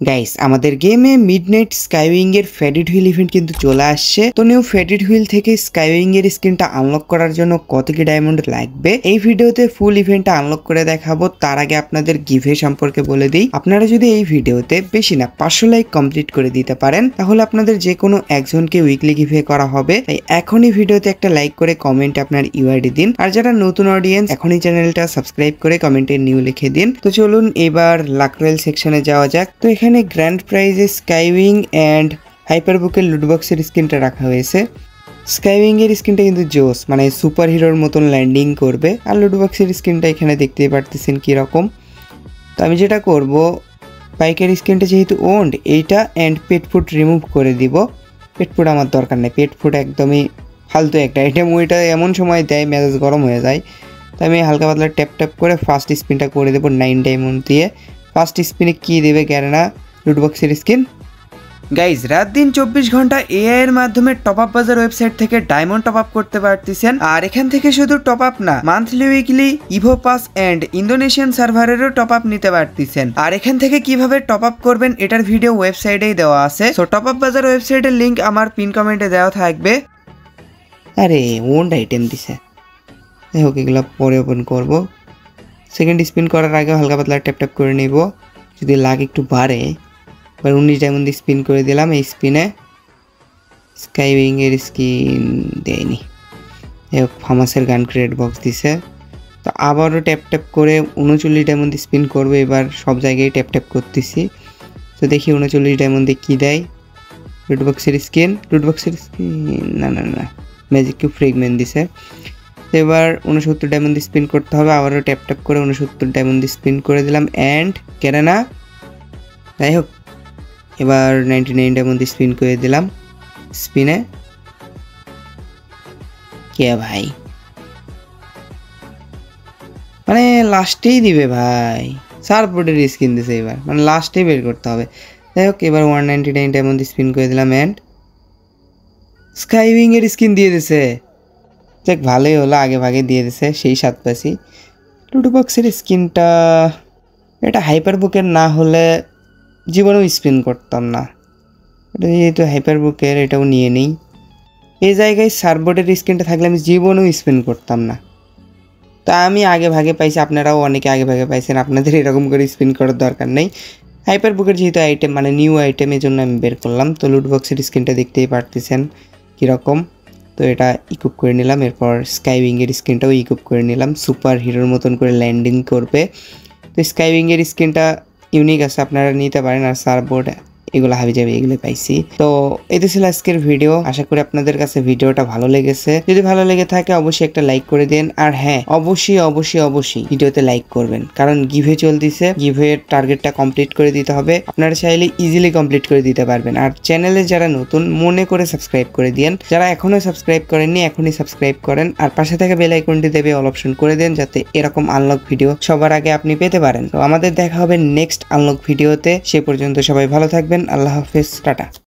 Guys আমাদের গেমে midnight skywing এর ফেডেড হুইল ইভেন্ট কিন্তু চলে আসছে। তো নিউ ফেডেড হুইল থেকে স্কাইউইং এর স্কিনটা আনলক করার জন্য কত কি ডায়মন্ড লাগবে এই ভিডিওতে ফুল ইভেন্টটা আনলক করে দেখাবো। তার আগে আপনাদের গিভে সম্পর্কে বলে দিই, আপনারা যদি এই ভিডিওতে বেশি না 500 লাইক কমপ্লিট করে দিতে পারেন তাহলে আপনাদের যে কোনো একজনকে উইকলি গিভে করা হবে। তাই এখনই ভিডিওতে একটা লাইক করে কমেন্ট আপনার ইউআইডি দিন, আর যারা নতুন অডিয়েন্স এখনই চ্যানেলটা সাবস্ক্রাইব করে কমেন্টে নিউ লিখে দিন। তো চলুন এবার লাক রয়্যাল সেকশনে যাওয়া যাক। তো এখানে গ্র্যান্ড প্রাইজে স্কাইউইং এন্ড হাইপারবুকের লুটবক্সের স্কিনটা রাখা হয়েছে। স্কাইউইং এর স্কিনটা কিন্তু জোস, মানে সুপার হিরোর মতন ল্যান্ডিং করবে। আর লুটবক্সের স্কিনটা এখানে দেখতেই পারতেছেন কিরকম। তো আমি যেটা করব, বাইকের স্কিনটা যেহেতু ওন্ড, এইটা অ্যান্ড পেট ফুড রিমুভ করে দিব। পেট ফুড আমার দরকার নেই, পেট ফুড একদমই ফালতু একটা আইটেম। ওইটা এমন সময় দেয় মেজাজ গরম হয়ে যায়। তো আমি হালকা পাতলা ট্যাপ ট্যাপ করে ফার্স্ট স্পিনটা করে দেবো 9 ডায়মন্ড দিয়ে। ফার্স্ট স্পিনে কি দেবে গ্যারেনা লুটবক্সের স্কিন। গাইজ রাত দিন 24 ঘন্টা এআই এর মাধ্যমে টপ আপ বাজার ওয়েবসাইট থেকে ডায়মন্ড টপ আপ করতে পারতেছেন। আর এখান থেকে শুধু টপ আপ না, monthly weekly Evo pass and Indonesian সার্ভারেরও টপ আপ নিতে পারতেছেন। আর এখান থেকে কিভাবে টপ আপ করবেন এটার ভিডিও ওয়েবসাইটেই দেওয়া আছে। সো টপ আপ বাজার ওয়েবসাইটের লিংক আমার পিন কমেন্টে দেওয়া থাকবে। আরে ওন্ড আইটেম দিছে, যাই হোক এগুলো পরে ওপেন করবো। সেকেন্ড স্পিন করার আগে হালকা পাতলা ট্যাপ ট্যাপ করে নিব, যদি লাগ একটু বাড়ে। এবার 19 ডায়মন্ড দিয়ে স্পিন করে দিলাম। এই স্পিনে স্কাইউইং এর স্কিন দেয়নি, ফার্মাসের গান ক্রিয়েট বক্স দিছে। তো আবারও ট্যাপ ট্যাপ করে 39 ডায়মন্ড দিয়ে স্পিন করবো। এবার সব জায়গায় ট্যাপ ট্যাপ করতেছি। তো দেখি 39 ডায়মন্ড দিয়ে কী দেয়। লুটবক্সের স্কিন না না না, ম্যাজিক কিউব ফ্রেগমেন্ট দিছে। তো এবার 69 ডায়মন্ড দিয়ে স্পিন করতে হবে। আবারও ট্যাপ ট্যাপ করে 69 ডায়মন্ড দিয়ে স্পিন করে দিলাম অ্যান্ড কেনে না। যাই হোক এবার 99 ডায়মন্ড দিয়ে স্পিন করে দিলাম। স্পিনে কে ভাই, মানে লাস্টেই দিবে ভাই। সারপোর্টের স্কিন দিছে এবার, মানে লাস্টেই বের করতে হবে। যাই হোক এবার 199 ডায়মন্ড দিয়ে স্পিন করে দিলাম অ্যান্ড স্কাইউইং এর স্কিন দিয়ে দিছে। দেখ ভালোই হলো, আগে ভাগে দিয়ে দিছে, সেই 7 পাসি। লুটবক্সের স্কিনটা এটা হাইপার বুকের না হলে জীবনেও স্পিন করতাম না। এটা যেহেতু হাইপার বুকের, এটাও নিয়ে নেই। এই জায়গায় সার্বোর্ডের স্কিনটা থাকলে আমি জীবনেও স্পিন করতাম না। তা আমি আগে ভাগে পাইছি, আপনারাও অনেকে আগে ভাগে পাইছেন, আপনাদের এরকম করে স্পিন করার দরকার নেই। হাইপার বুকের যেহেতু আইটেম, মানে নিউ আইটেমের জন্য আমি বের করলাম। তো লুটবক্সের স্কিনটা দেখতেই পারতেছেন কীরকম। তো এটা ইকুইপ করে নিলাম। এরপর স্কাইউইংয়ের স্কিনটাও ইকুইপ করে নিলাম, সুপার হিরোর মতন করে ল্যান্ডিং করবে। তো স্কাইউইংয়ের স্কিনটা ইউনিক আছে, আপনারা নিতে পারেন। আর সার্বোর্ড এগুলো হাবি যাবে, এগুলো পাইছি। তো এটা ছিল আজকের ভিডিও। আশা করি আপনাদের কাছে ভিডিওটা ভালো লেগেছে। যদি ভালো লেগে থাকে অবশ্যই একটা লাইক করে দিন। আর হ্যাঁ, অবশ্যই অবশ্যই অবশ্যই ভিডিওতে লাইক করবেন, কারণ গিভে চলতেছে। গিভের টার্গেটটা কমপ্লিট করে দিতে হবে। আপনারা চাইলে ইজিলি কমপ্লিট করে দিতে পারবেন। আর চ্যানেলে যারা নতুন মনে করে সাবস্ক্রাইব করে দিন, যারা এখনো সাবস্ক্রাইব করেননি এখনই সাবস্ক্রাইব করেন। আর পাশে থাকা বেল আইকনটি দেবে অল অপশন করে দেন, যাতে এরকম আনলক ভিডিও সবার আগে আপনি পেতে পারেন। তো আমাদের দেখা হবে নেক্সট আনলক ভিডিওতে। সে পর্যন্ত সবাই ভালো থাকবেন। আল্লাহ হাফেজ, টাটা।